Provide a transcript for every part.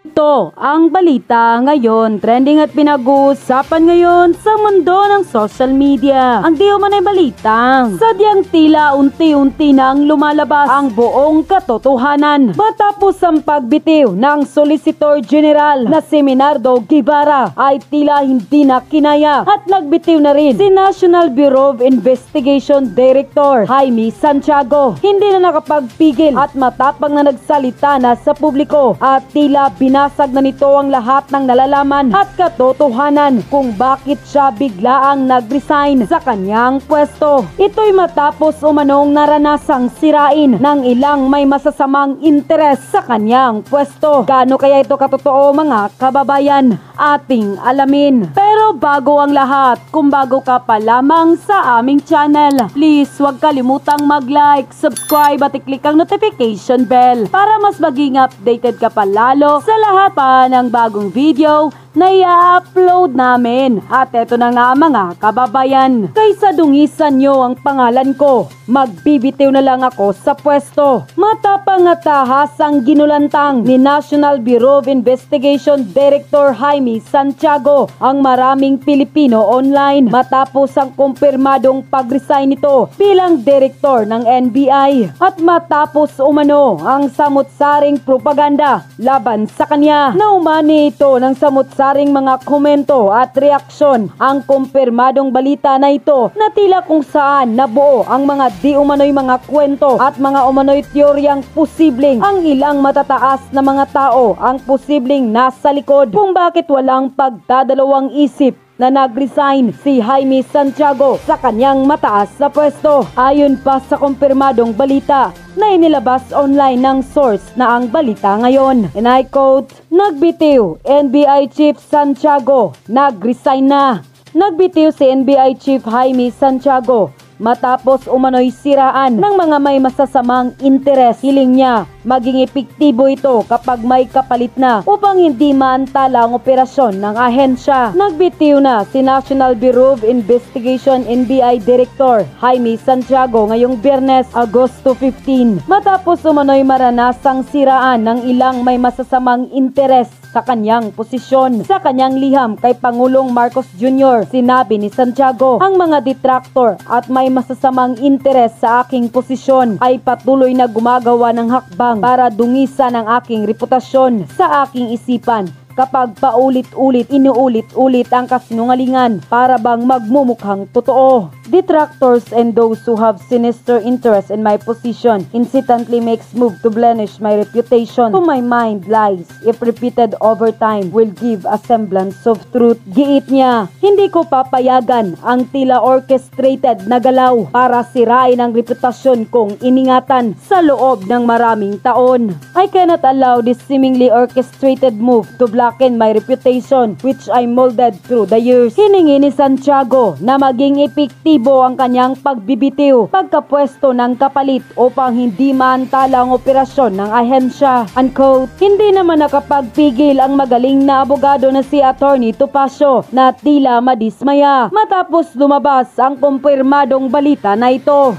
Ito ang balita ngayon, trending at pinag-uusapan ngayon sa mundo ng social media. Ang di umanay balita, sadyang tila unti-unti nang lumalabas ang buong katotohanan matapos ang pagbitiw ng Solicitor General na si Menardo Guevara ay tila hindi na kinaya at nagbitiw na rin si National Bureau of Investigation Director Jaime Santiago. Hindi na nakapagpigil at matapang na nagsalita na sa publiko at tila binasag na nito ang lahat ng nalalaman at katotohanan kung bakit siya biglaang nag-resign sa kanyang pwesto. Ito'y matapos umanong naranasang sirain ng ilang may masasamang interes sa kanyang pwesto. Gaano kaya ito katotoo mga kababayan? Ating alamin. Pero bago ang lahat, kung bago ka pa lamang sa aming channel, please huwag kalimutang mag-like, subscribe at i-click ang notification bell para mas maging updated ka pa lalo sa lahat pa ng bagong video na i-upload namin. At eto na nga mga kababayan, kaysa dungisan nyo ang pangalan ko, magbibitiw na lang ako sa pwesto. Matapang at tahas ang ginulantang ni National Bureau of Investigation Director Jaime Santiago ang maraming Pilipino online matapos ang kumpirmadong pag-resign nito bilang direktor ng NBI at matapos umano ang samut-saring propaganda laban sa kanya na umani ito ng samut-saring mga komento at reaksyon ang kumpirmadong balita na ito na tila kung saan nabuo ang mga di umano'y mga kwento at mga umano'y teoryang posibleng ang ilang matataas na mga tao ang posibleng nasa likod kung bakit walang pagdadalawang isip na nag-resign si Jaime Santiago sa kanyang mataas na pwesto. Ayon pa sa kumpirmadong balita na inilabas online ng source na ang balita ngayon. And I quote, "Nagbitiw, NBI Chief Santiago, nag-resign na." Nagbitiw si NBI Chief Jaime Santiago matapos umano'y siraan ng mga may masasamang interes. Hiling niya maging epektibo ito kapag may kapalit na upang hindi maantala ang operasyon ng ahensya. Nagbitiw na si National Bureau of Investigation NBI Director Jaime Santiago ngayong Biyernes, Agosto 15 matapos umano'y maranasang siraan ng ilang may masasamang interes sa kanyang posisyon. Sa kanyang liham kay Pangulong Marcos Jr., sinabi ni Santiago, "Ang mga detractor at may masasamang interes sa aking posisyon ay patuloy na gumagawa ng hakbang para dungisan ang aking reputasyon sa aking isipan kapag paulit-ulit inuulit-ulit ang kasinungalingan para bang magmumukhang totoo. Detractors and those who have sinister interest in my position insistently makes move to blemish my reputation. To my mind, lies, if repeated over time, will give a semblance of truth." Giit niya, "Hindi ko papayagan ang tila orchestrated na galaw para sirain ang reputasyon kong iningatan sa loob ng maraming taon. I cannot allow this seemingly orchestrated move to blacken my reputation which I molded through the years." Hiningi ni Santiago na maging epektibo ang kanyang pagbibitiw pagkapwesto ng kapalit upang hindi maantala ang operasyon ng ahensya. Unquote. Hindi naman nakapagpigil ang magaling na abogado na si Attorney Topacio na tila madismaya matapos lumabas ang kumpirmadong balita na ito.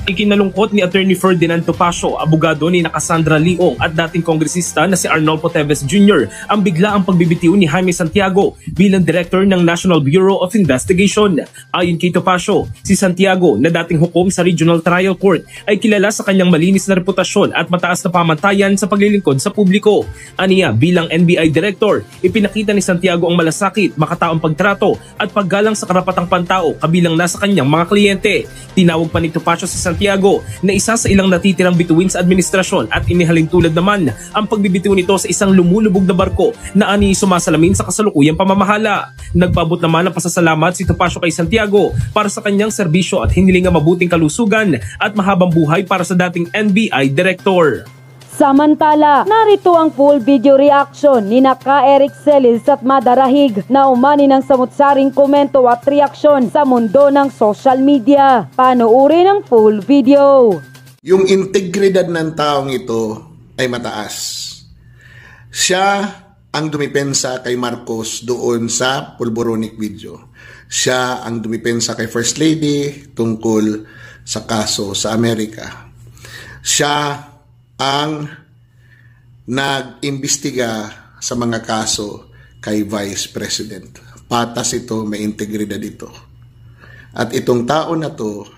Ikinalungkot ni Attorney Ferdinand Topacio, abogado ni Cassandra Leong at dating kongresista na si Arnolfo Teves Jr. ang biglaang pagbibitiw ni Jaime Santiago bilang Director ng National Bureau of Investigation. Ayon kay Topacio, si Santiago na dating hukom sa Regional Trial Court ay kilala sa kanyang malinis na reputasyon at mataas na pamantayan sa paglilingkod sa publiko. Aniya, bilang NBI Director, ipinakita ni Santiago ang malasakit, makataong pagtrato at paggalang sa karapatang pantao kabilang nasa kanyang mga kliyente. Tinawag pa ni Topacio si Santiago na isa sa ilang natitirang bituin sa administrasyon at inihalin tulad naman ang pagbibitiw nito sa isang lumulubog na barko na ani sumasalamin sa kasalukuyang pamamahala. Nagpaabot naman ng pasasalamat si Topacio kay Santiago para sa kanyang serbisyo at hiniling ang mabuting kalusugan at mahabang buhay para sa dating NBI Director. Samantala, narito ang full video reaction ni Ka Eric Celis at Madarahig na umani ng samut-saring komento at reaksyon sa mundo ng social media. Panoorin ang full video. Yung integridad ng taong ito ay mataas. Siya ang dumipensa kay Marcos doon sa pulboronic video. Siya ang dumipensa kay First Lady tungkol sa kaso sa Amerika. Siya ang nag-imbestiga sa mga kaso kay Vice President. Patas ito, may integridad ito. At itong tao na to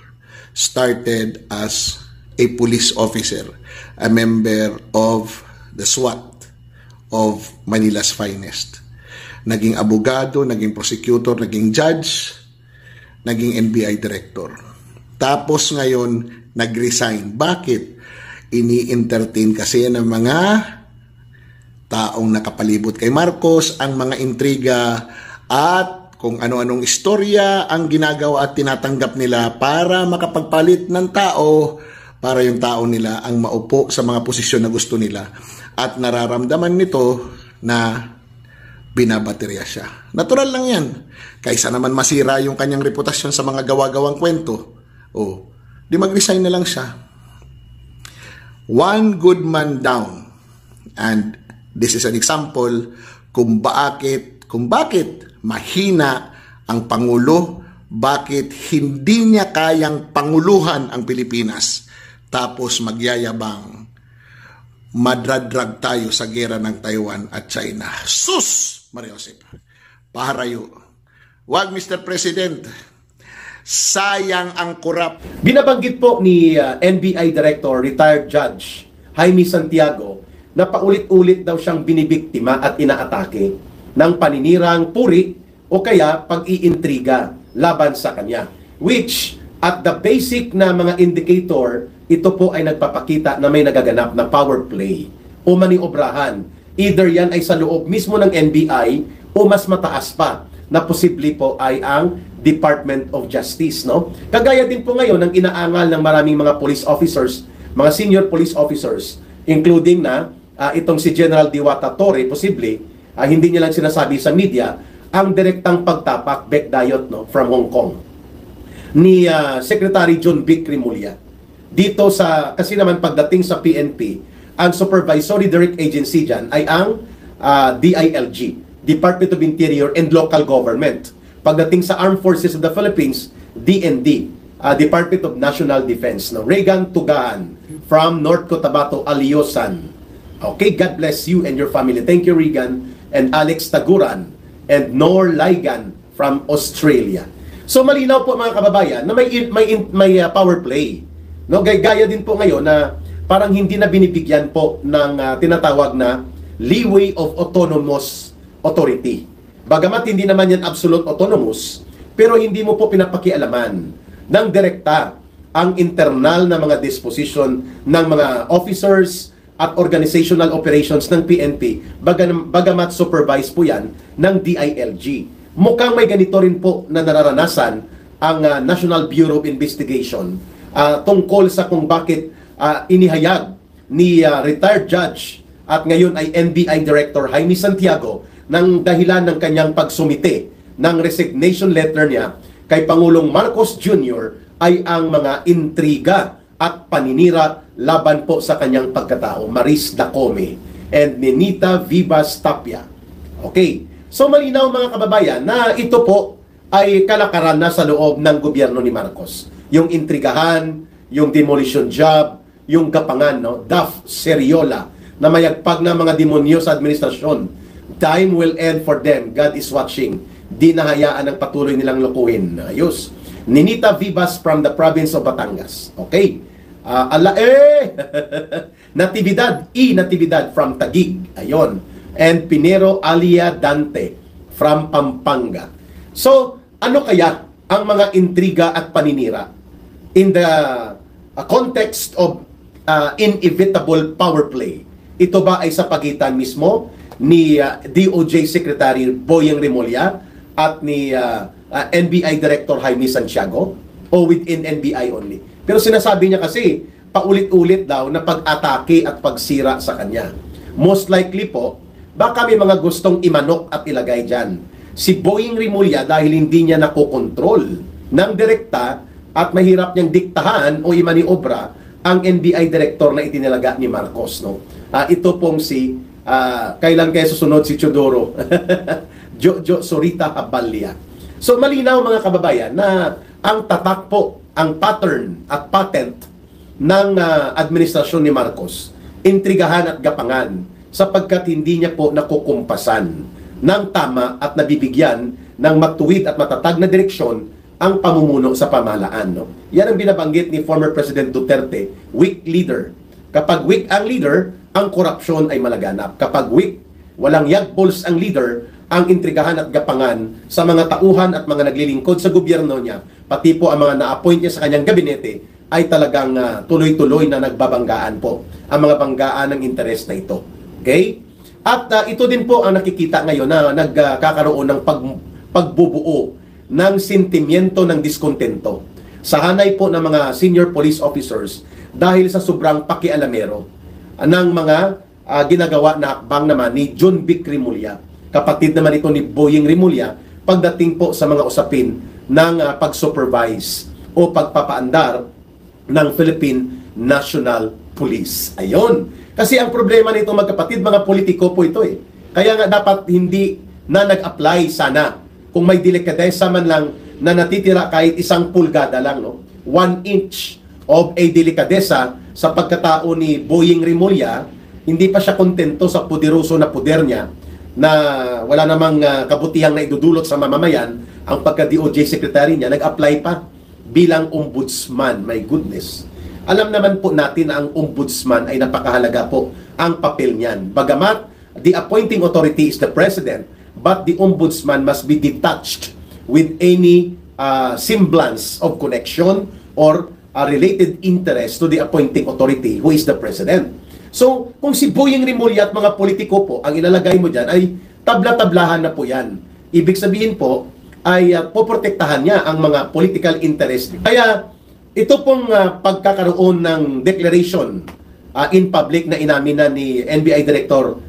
started as a police officer, a member of the SWAT of Manila's finest. Naging abogado, naging prosecutor, naging judge, naging NBI director. Tapos ngayon, nag-resign. Bakit? Ini-entertain kasi ng mga taong nakapalibot kay Marcos, ang mga intriga at kung ano-anong istorya ang ginagawa at tinatanggap nila para makapagpalit ng tao, para yung tao nila ang maupo sa mga posisyon na gusto nila. At nararamdaman nito na binabaterya siya. Natural lang yan. Kaysa naman masira yung kanyang reputasyon sa mga gawa-gawang kwento, di mag-resign na lang siya. One good man down. And this is an example kung bakit mahina ang Pangulo, bakit hindi niya kayang panguluhan ang Pilipinas, tapos magyayabang madradrag tayo sa gera ng Taiwan at China. Sus! Maria Josep, paharayo. Wag, Mr. President. Sayang ang kurap. Binabanggit po ni NBI Director, retired Judge Jaime Santiago, na paulit-ulit daw siyang binibiktima at inaatake ng paninirang puri o kaya pag-iintriga laban sa kanya. Which, at the basic na mga indicator, ito po ay nagpapakita na may nagaganap na power play o maniobrahan. Either yan ay sa loob mismo ng NBI o mas mataas pa na posible po ay ang Department of Justice, no? Kagaya din po ngayon ng inaangal ng maraming mga police officers, mga senior police officers, including na itong si General Diwata Torre, posible, hindi niya lang sinasabi sa media, ang direktang pagtapak, Beck Dayot, no, from Hong Kong, ni Secretary John Vic Rimulya. Dito sa, kasi naman pagdating sa PNP, ang supervisory direct agency dyan ay ang DILG, Department of Interior and Local Government. Pagdating sa Armed Forces of the Philippines, DND, Department of National Defense. No? Regan Tugahan from North Cotabato, Aliosan. Okay, God bless you and your family. Thank you, Regan. And Alex Taguran and Nor Ligan from Australia. So malinaw po mga kababayan na may power play. No, gaya din po ngayon na parang hindi na binibigyan po ng tinatawag na leeway of autonomous authority. Bagamat hindi naman yan absolute autonomous, pero hindi mo po pinapakialaman ng direkta ang internal na mga disposition ng mga officers at organizational operations ng PNP, bagamat supervised po yan ng DILG. Mukhang may ganito rin po na nararanasan ang National Bureau of Investigation tungkol sa kung bakit inihayag ni retired judge at ngayon ay NBI Director Jaime Santiago ng dahilan ng kanyang pagsumite ng resignation letter niya kay Pangulong Marcos Jr. ay ang mga intriga at paninira laban po sa kanyang pagkatao, Maris Dacome and Nenita Vivas Tapia. Okay, so malinaw mga kababayan na ito po ay kalakaran na sa loob ng gobyerno ni Marcos. Yung intrigahan, yung demolition job, yung gapangan, no? Daf Seriola, na mayagpag na mga demonyo sa administrasyon. Time will end for them. God is watching. Di nahayaan ang patuloy nilang lukuhin. Ayos. Nenita Vivas from the province of Batangas. Okay. Natividad from Taguig. Ayon. And Pinero Alia Dante from Pampanga. So, ano kaya ang mga intriga at paninira in the context of inevitable power play? Ito ba ay sa pagitan mismo ni DOJ Secretary Boyeng Rimulya at ni NBI Director Jaime Santiago o within NBI only? Pero sinasabi niya kasi paulit-ulit daw na pag-atake at pagsira sa kanya. Most likely po, baka may mga gustong imanok at ilagay dyan. Si Boyeng Rimulya dahil hindi niya nakokontrol ng direkta at mahirap niyang diktahan o imaniobra ang NBI Director na itinilaga ni Marcos. No? Ito pong si, kailan kaya susunod si Chodoro? Jojo Sorita Abalia. So malinaw mga kababayan na ang tatak po, ang pattern at patent ng administrasyon ni Marcos, intrigahan at gapangan, sapagkat hindi niya po nakukumpasan ng tama at nabibigyan ng matuwid at matatag na direksyon ang pamumuno sa pamahalaan. No? Yan ang binabanggit ni former President Duterte, weak leader. Kapag weak ang leader, ang korupsyon ay malaganap. Kapag weak, walang yagpols ang leader, ang intrigahan at gapangan sa mga tauhan at mga naglilingkod sa gobyerno niya, pati po ang mga na-appoint niya sa kanyang gabinete, ay talagang tuloy-tuloy na nagbabanggaan po ang mga banggaan ng interes na ito. Okay? At ito din po ang nakikita ngayon na nagkakaroon ng pagbubuo ng sentimiento ng diskontento sa hanay po ng mga senior police officers dahil sa sobrang pakialamero ng mga ginagawa na hakbang naman ni John Vic Rimulya. Kapatid naman ito ni Boying Rimulya pagdating po sa mga usapin ng pag-supervise o pagpapaandar ng Philippine National Police. Ayun. Kasi ang problema nito magkapatid, mga politiko po ito eh. Kaya nga dapat hindi na nag-apply sana kung may delikadesa man lang na natitira kahit 1 pulgada lang, no? 1 inch of a delikadesa sa pagkatao ni Boying Rimulya, hindi pa siya kontento sa poderoso na poder niya na wala namang kabutihang na idudulot sa mamamayan, ang pagka-DOJ secretary niya, nag-apply pa bilang ombudsman. My goodness. Alam naman po natin na ang ombudsman ay napakahalaga po ang papel niyan. Bagamat the appointing authority is the president, but the ombudsman must be detached with any semblance of connection or related interest to the appointing authority who is the president. So, kung si Boying Rimulya at mga politiko po, ang ilalagay mo dyan ay tabla-tablahan na po yan. Ibig sabihin po, ay poprotektahan niya ang mga political interest. Kaya, ito pong pagkakaroon ng declaration in public na inamin na ni NBI Director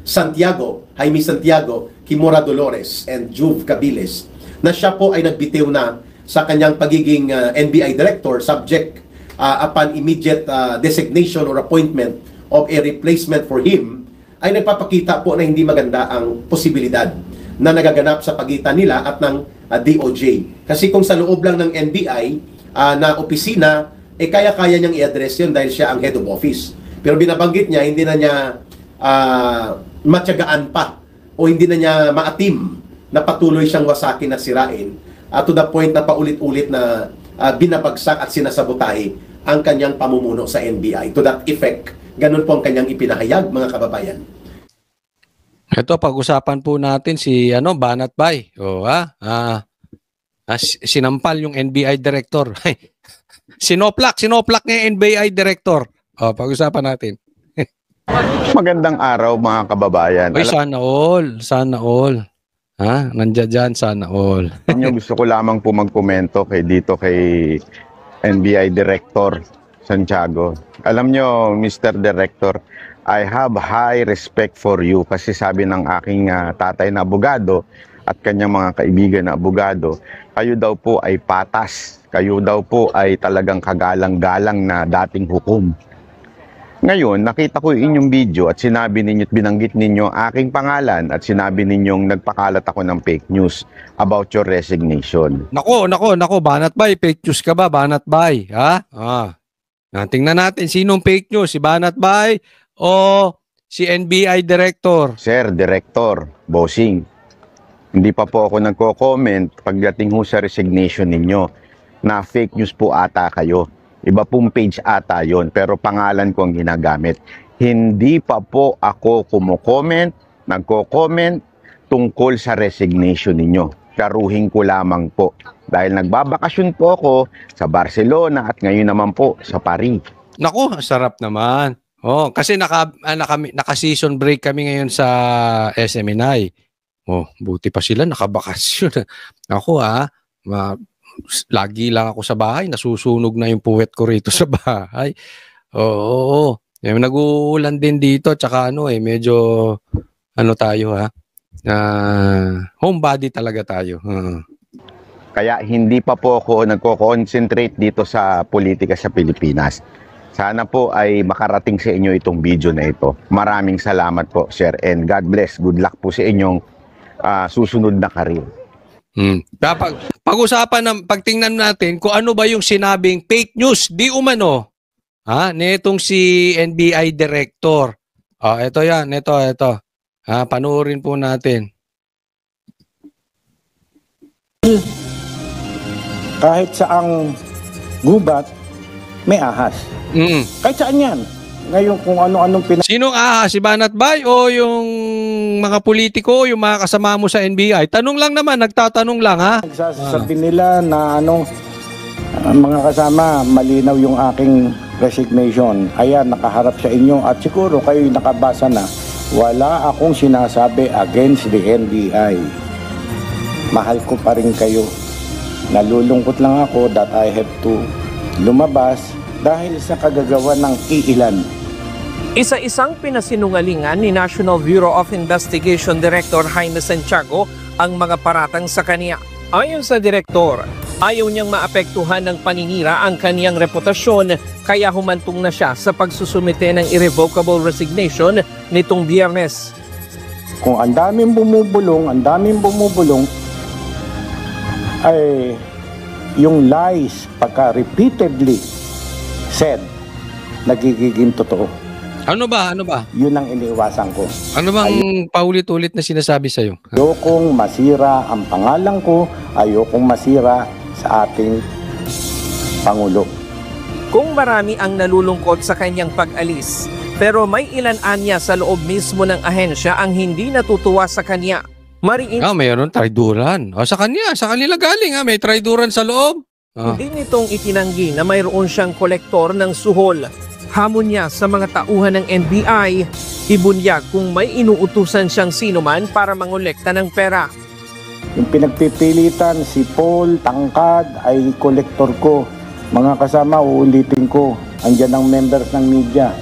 Jaime Santiago, Kimora Dolores, and Juve Cabiles, na siya po ay nagbitiw na sa kanyang pagiging NBI Director subject upon immediate designation or appointment of a replacement for him, ay nagpapakita po na hindi maganda ang posibilidad na nagaganap sa pagitan nila at ng DOJ. Kasi kung sa loob lang ng NBI na opisina, kaya-kaya niyang i-address yun dahil siya ang head of office. Pero binabanggit niya, hindi na niya matyagaan pa o hindi na niya maatim na patuloy siyang wasakin at sirain to the point na paulit-ulit na binabagsak at sinasabotahe ang kanyang pamumuno sa NBI. To that effect, ganun po ang kanyang ipinahayag, mga kababayan. Ito, pag-usapan po natin si Banat Bay. Sinampal yung NBI director. Sinoplak niya yung NBI director. Pag-usapan natin. Magandang araw mga kababayan. Oy, sana all. Nandiyan dyan, sana all. Gusto ko lamang po magkomento kay NBI Director Santiago. Alam nyo, Mr. Director, I have high respect for you kasi sabi ng aking tatay na abogado at kanyang mga kaibigan na abogado, kayo daw po ay patas. Kayo daw po ay talagang kagalang-galang na dating hukom. Ngayon, nakita ko yung inyong video at sinabi ninyo at binanggit ninyo aking pangalan at sinabi ninyong nagpakalat ako ng fake news about your resignation. Nako, Banat Bay, fake news ka ba, Banat Bay? Ha? Tingnan natin sinong fake news, si Banat Bay o si NBI Director? Sir, Director, bossing, hindi pa po ako nagko-comment pagdating ho sa resignation ninyo na fake news po ata kayo. Iba pong page ata yon, pero pangalan ko ang ginagamit. Hindi pa po ako nagko-comment tungkol sa resignation ninyo. Karuhin ko lamang po. Dahil nagbabakasyon po ako sa Barcelona at ngayon naman po sa Paris. Naku, sarap naman. Kasi naka-season break kami ngayon sa SMNI. Buti pa sila nakabakasyon. Ako lagi lang ako sa bahay, nasusunog na yung puwet ko rito sa bahay. Oo. Nag-uulan din dito, tsaka medyo tayo homebody talaga tayo. Kaya hindi pa po ako nagko-concentrate dito sa politika sa Pilipinas. Sana po ay makarating sa inyo itong video na ito. Maraming salamat po, sir, and God bless. Good luck po sa inyong susunod na karir. Pag-usapan pagtingnan natin kung ano ba yung sinabing fake news di umano nitong si NBI Director. Ito yan, ito. Panoorin po natin. Kahit saang gubat, may ahas. Kahit saan yan. Ngayon kung ano-anong Sinong si Banat Bay o yung mga politiko, yung mga kasama mo sa NBI? Tanong lang naman, nagtatanong lang ha. pinagsasabi nila na mga kasama, malinaw yung aking resignation. Ayan, nakaharap sa inyo at siguro kayo nakabasa na. Wala akong sinasabi against the NBI. Mahal ko pa rin kayo. Nalulungkot lang ako that I have to lumabas dahil sa kagagawa ng iilan. Isa-isang pinasinungalingan ni National Bureau of Investigation Director Jaime Santiago ang mga paratang sa kanya. Ayon sa direktor, ayaw niyang maapektuhan ng paninira ang kaniyang reputasyon kaya humantong na siya sa pagsusumite ng irrevocable resignation nitong Biyernes. Kung ang daming bumubulong, ay yung lies pagka repeatedly said, nagiging totoo. Ano ba? Yun ang iniiwasan ko. Ano bang paulit-ulit na sinasabi sa'yo? Ayokong masira ang pangalan ko, ayokong masira sa ating Pangulo. Kung marami ang nalulungkot sa kanyang pag-alis, pero may ilan anya sa loob mismo ng ahensya ang hindi natutuwa sa kanya. Mayroon traiduran. Sa kanila galing may traiduran sa loob. Hindi nitong itinanggi na mayroon siyang kolektor ng suhol. Hamon niya sa mga tauhan ng NBI, ibunyag kung may inuutusan siyang sinuman para mangolekta ng pera. Yung pinagpipilitan, si Paul Tangkad ay kolektor ko. Mga kasama, uulitin ko. Andyan ang members ng media.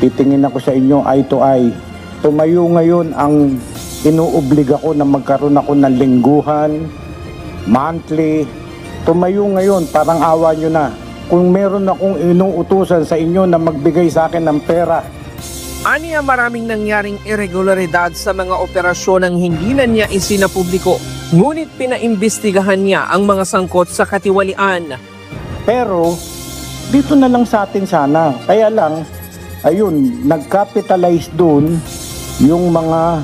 Titingin ako sa inyo eye to eye. Tumayo ngayon ang inuobliga ko na magkaroon ako ng lingguhan, monthly. Tumayo ngayon, parang awa nyo na. Kung meron akong inuutusan sa inyo na magbigay sa akin ng pera. Aniya maraming nangyaring irregularidad sa mga operasyon ang hindi na niya isinapubliko. Ngunit pinaimbestigahan niya ang mga sangkot sa katiwalian. Pero, dito na lang sa atin sana. Kaya lang, ayun, nag-capitalize dun yung mga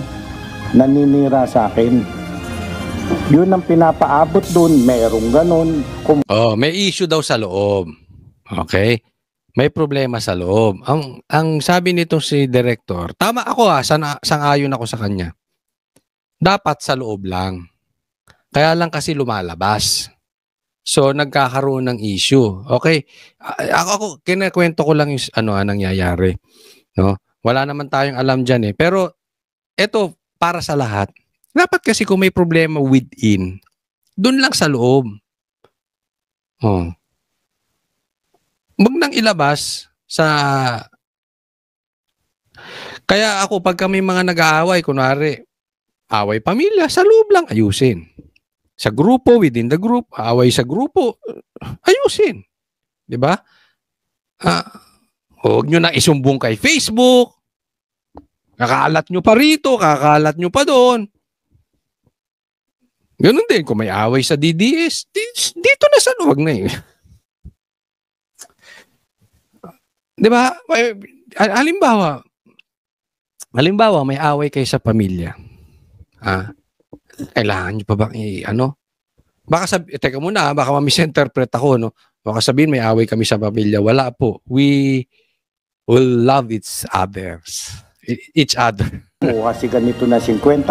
naninira sa akin. Yun ang pinapaabot dun, merong ganon. May issue daw sa loob. Okay? May problema sa loob. Ang sabi nito si director, tama ako sang-ayon ako sa kanya. Dapat sa loob lang. Kaya lang kasi lumalabas. So nagkakaroon ng issue. Okay? Ako kinakwento ko lang yung nangyayari. No? Wala naman tayong alam diyan Pero eto para sa lahat. Dapat kasi kung may problema within, doon lang sa loob. Wag nang ilabas sa... Kaya ako, pag kami mga nag-aaway, kunwari, away pamilya, sa loob lang, ayusin. Sa grupo, within the group, away sa grupo, ayusin. Diba? Huwag nyo na isumbong kay Facebook. Kakalat nyo pa rito, kakalat nyo pa doon. Ganun din, kung may away sa DDS, dito na sa luwag na Diba? Halimbawa, may away kayo sa pamilya. Kailangan nyo pa bang Baka teka muna, baka ma-misinterpret ako, no? Baka sabihin may away kami sa pamilya. Wala po. We will love each other. Kumuha si ganito na 50,000,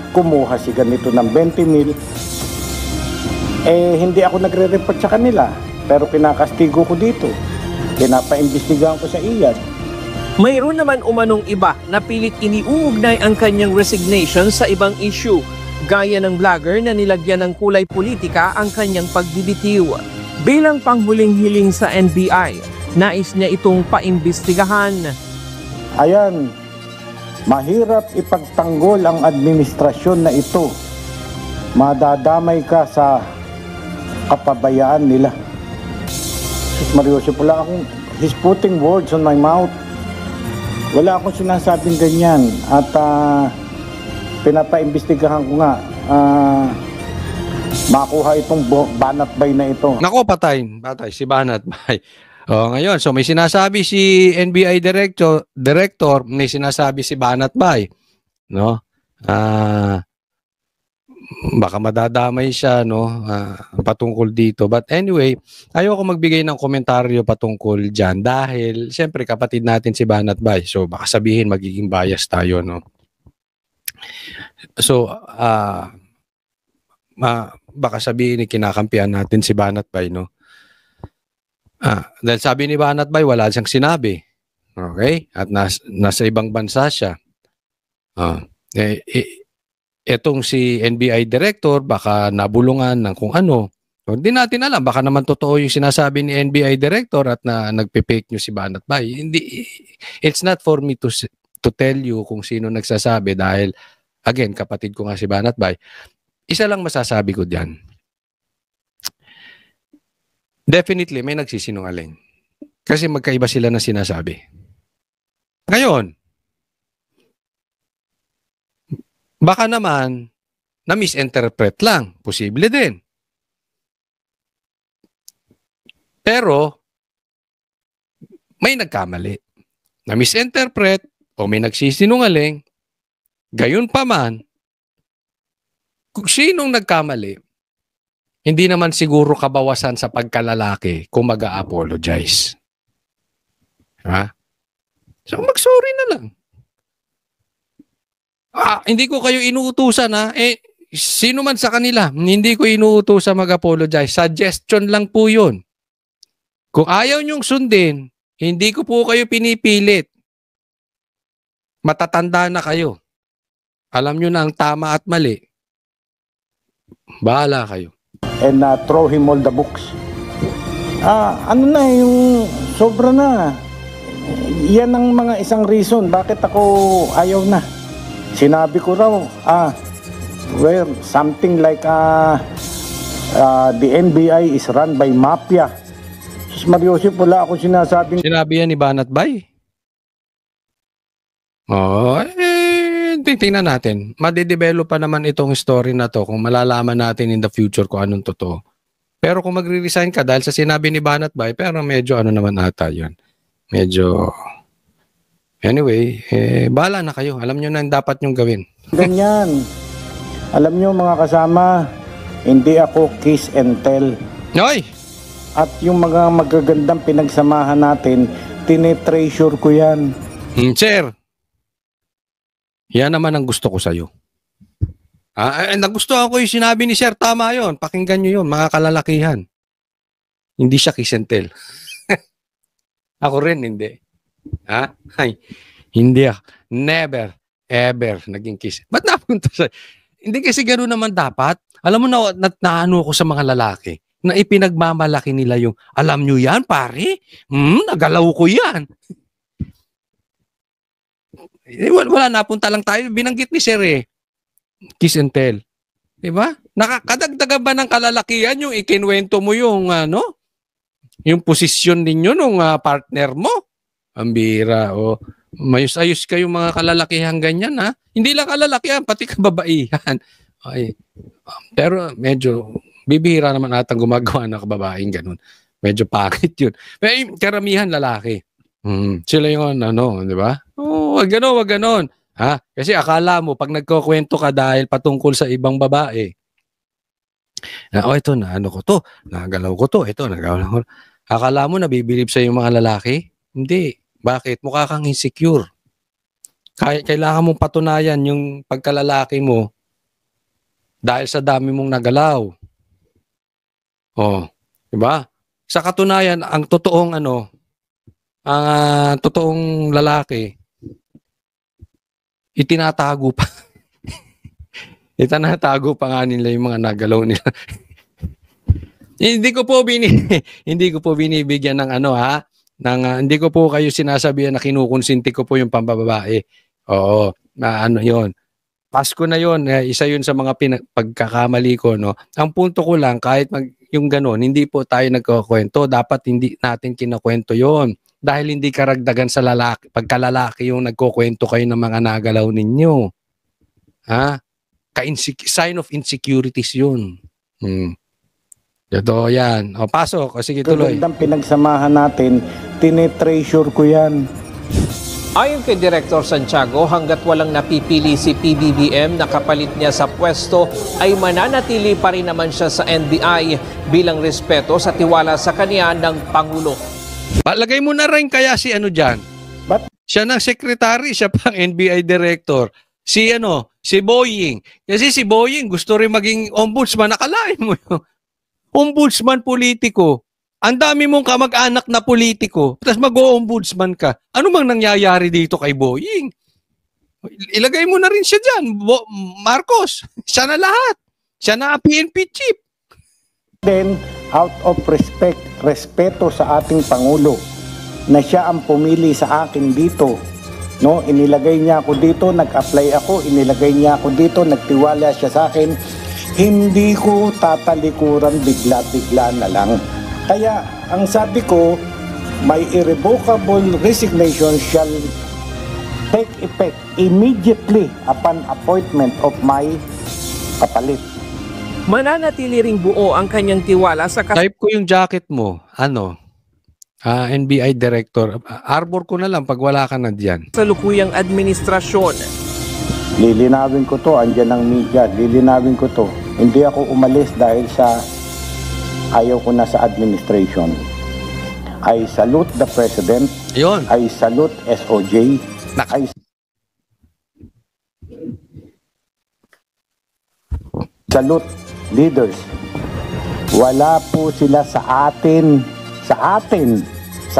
kumuha si ganito ng 20,000. Hindi ako nagre-report sa kanila. Pero kinakastigo ko dito. Pinapaimbestigahan ko sa iyad. Mayroon naman umanong iba na pilit iniuugnay ang kanyang resignation sa ibang issue. Gaya ng vlogger na nilagyan ng kulay politika ang kanyang pagbibitiw. Bilang panghuling hiling sa NBI, nais niya itong paimbestigahan. Ayan. Mahirap ipagtanggol ang administrasyon na ito. Madadamay ka sa kapabayaan nila. Mariosip, wala akong, he's putting words on my mouth. Wala akong sinasabing ganyan. At pinapaimbestigahan ko nga, makuha itong Banat Bay na ito. Nako, patay si Banat Bay. Ngayon, so may sinasabi si NBI director, may sinasabi si Banat Bay, no? Baka madadamay siya, no, patungkol dito. But anyway, ayoko magbigay ng komentaryo patungkol diyan dahil siyempre kapatid natin si Banat Bay. So baka sabihin magiging bias tayo, no. So baka sabihin kinakampihan natin si Banat Bay, no. Dahil sabi ni Banat Bay, wala siyang sinabi. Okay? At nasa ibang bansa siya. Etong si NBI director, baka nabulungan ng kung ano. Hindi natin alam. Baka naman totoo yung sinasabi ni NBI director at nagpe-fake news si Banat Bay. Hindi, it's not for me to tell you kung sino nagsasabi dahil, again, kapatid ko nga si Banat Bay. Isa lang masasabi ko diyan. Definitely, may nagsisinungaling. Kasi magkaiba sila na sinasabi. Ngayon, baka naman, na-misinterpret lang. Posible din. Pero, may nagkamali. Na-misinterpret o may nagsisinungaling, gayon pa man, kung sinong nagkamali, hindi naman siguro kabawasan sa pagkalalaki kung mag-a-apologize. So, mag-sorry na lang. Hindi ko kayo inuutusan, sino man sa kanila, hindi ko inuutusan mag-apologize. Suggestion lang po yun. Kung ayaw nyong sundin, hindi ko po kayo pinipilit. Matatanda na kayo. Alam nyo na ang tama at mali. Bahala kayo. And throw him all the books. Ano na yung sobra na. Yan ang mga isang reason bakit ako ayaw na. Sinabi ko raw, well, something like the NBI is run by mafia. Sus Mariosip, wala ako sinasabing... Sinabi yan ni Banat Bay? Tingnan natin. Madedevelop pa naman itong story na to kung malalaman natin in the future kung anong totoo. Pero kung magre-resign ka dahil sa sinabi ni Banat Bay, pero medyo ano naman ata yun. Medyo... Anyway, bahala na kayo. Alam nyo na yung dapat nyong gawin. Ganyan. Alam nyo mga kasama, hindi ako kiss and tell. Noy! At yung mga magagandang pinagsamahan natin, tinetreasure ko yan. Sir! Yan naman ang gusto ko sa'yo. Nagustuhan ko yung sinabi ni Sir. Tama yun. Pakinggan nyo yun, mga kalalakihan. Hindi siya kiss and tell. Ako rin, hindi. Hindi ako. Never, ever naging kiss. Ba't napunta sa... Hindi kasi gano'n naman dapat. Alam mo na naano ko sa mga lalaki na ipinagmamalaki nila yung, alam nyo yan, pare? Nagalaw ko yan. Wala, napunta lang tayo. Binanggit ni Sir kiss and tell. Diba? Nakakadagdagan ba ng kalalakihan yung ikinwento mo yung yung posisyon ninyo nung partner mo? Ang bira. Mayos-ayos kayong mga kalalakihan ganyan, ha? Hindi lang kalalakihan, pati kababaihan. Pero medyo bibihira naman atang gumagawa ng kababaeng ganun. Medyo pangit yun. Pero karamihan lalaki. Sila yung di ba? Wag ganon. Kasi akala mo, pag nagkukwento ka dahil patungkol sa ibang babae, ito na, ko to, nagalaw ko to, ito, nagalaw ko. Akala mo, nabibilib sa yung mga lalaki? Hindi. Bakit? Mukha kang insecure. Kailangan mong patunayan yung pagkalalaki mo dahil sa dami mong nagalaw. Diba? Sa katunayan, ang totoong totoong lalaki, itinatago pa. Itinatago pa nga nila yung mga nagalaw nila. Hindi ko po binibigyan ng hindi ko po kayo sinasabihan na kinukonsinti ko po yung pambababae. Oo, yun. Pasko na yun, isa yun sa mga pagkakamali ko, no. Ang punto ko lang, kahit yung gano'n, hindi po tayo nagkukwento, dapat hindi natin kinakwento yon. Dahil hindi karagdagan sa lalaki, pagkalalaki yung nagkukwento kayo ng mga nagalaw ninyo. Sign of insecurities yun. Totoo yan. O, pasok. O, sige, tuloy. Gagandang pinagsamahan natin, tinetreasure ko yan. Ayon kay Director Santiago, hanggat walang napipili si PBBM na kapalit niya sa pwesto, ay mananatili pa rin naman siya sa NBI bilang respeto sa tiwala sa kanya ng Pangulo. Palagay mo na rin kaya si ano dyan? Ba't? Siya ng secretary, siya pang NBI director. Si Boying. Kasi si Boying gusto rin maging ombudsman. Nakalain mo yun. Ombudsman politiko. Ang dami mong kamag-anak na politiko, tapos mag-o-ombudsman ka. Ano mang nangyayari dito kay Boying? Ilagay mo na rin siya dyan. Marcos, siya na lahat. Siya na PNP chief. Then, out of respect, respeto sa ating Pangulo, na siya ang pumili sa akin dito. No, inilagay niya ako dito, nag-apply ako, inilagay niya ako dito, nagtiwala siya sa akin. Hindi ko tatalikuran bigla-bigla na lang. Kaya, ang sabi ko, my irrevocable resignation shall take effect immediately upon appointment of my kapalit. Mananatili ring buo ang kanyang tiwala sa Type ko yung jacket mo. NBI director. Arbor ko na lang pag wala ka na diyan. kasalukuyang administrasyon. Lilinawin ko to, andyan ang media, lilinawin ko to. Hindi ako umalis dahil sa ayaw ko na sa administration. I salute the President. Yun. I salute SOJ. I salute leaders. Wala po sila sa atin. Sa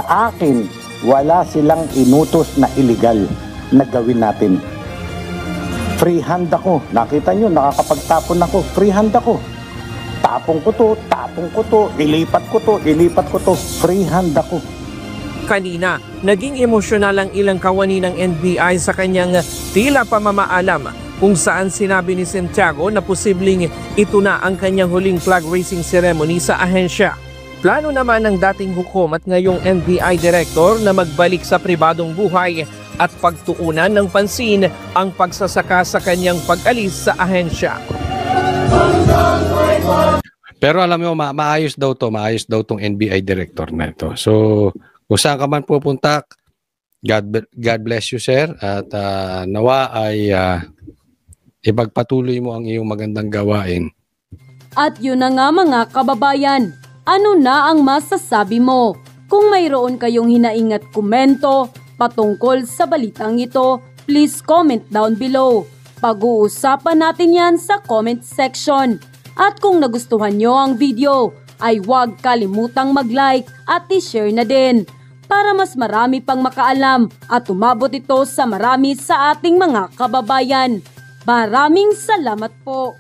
akin. Wala silang inutos na illegal na gawin natin. Free hand ako. Nakita nyo, nakakapagtapon ako. Free hand ako. Tapong ko to, ilipat ko to, free hand ako. Kanina, naging emosyonal ang ilang kawani ng NBI sa kanyang tila pamamaalam kung saan sinabi ni Santiago na posibleng ito na ang kanyang huling flag raising ceremony sa ahensya. Plano naman ng dating hukom at ngayong NBI director na magbalik sa pribadong buhay at pagtuunan ng pansin ang pagsasaka sa kanyang pag-alis sa ahensya. Pero alam mo, maayos daw tong NBI director na ito. So, kung saan ka man pupunta, God bless you, sir. At nawa ay ipagpatuloy mo ang iyong magandang gawain. At yun na nga mga kababayan, ano na ang masasabi mo? Kung mayroon kayong hinaing at komento patungkol sa balitang ito, please comment down below. Pag-uusapan natin yan sa comment section. At kung nagustuhan nyo ang video, ay huwag kalimutang mag-like at i-share na din para mas marami pang makaalam at umabot ito sa marami sa ating mga kababayan. Maraming salamat po!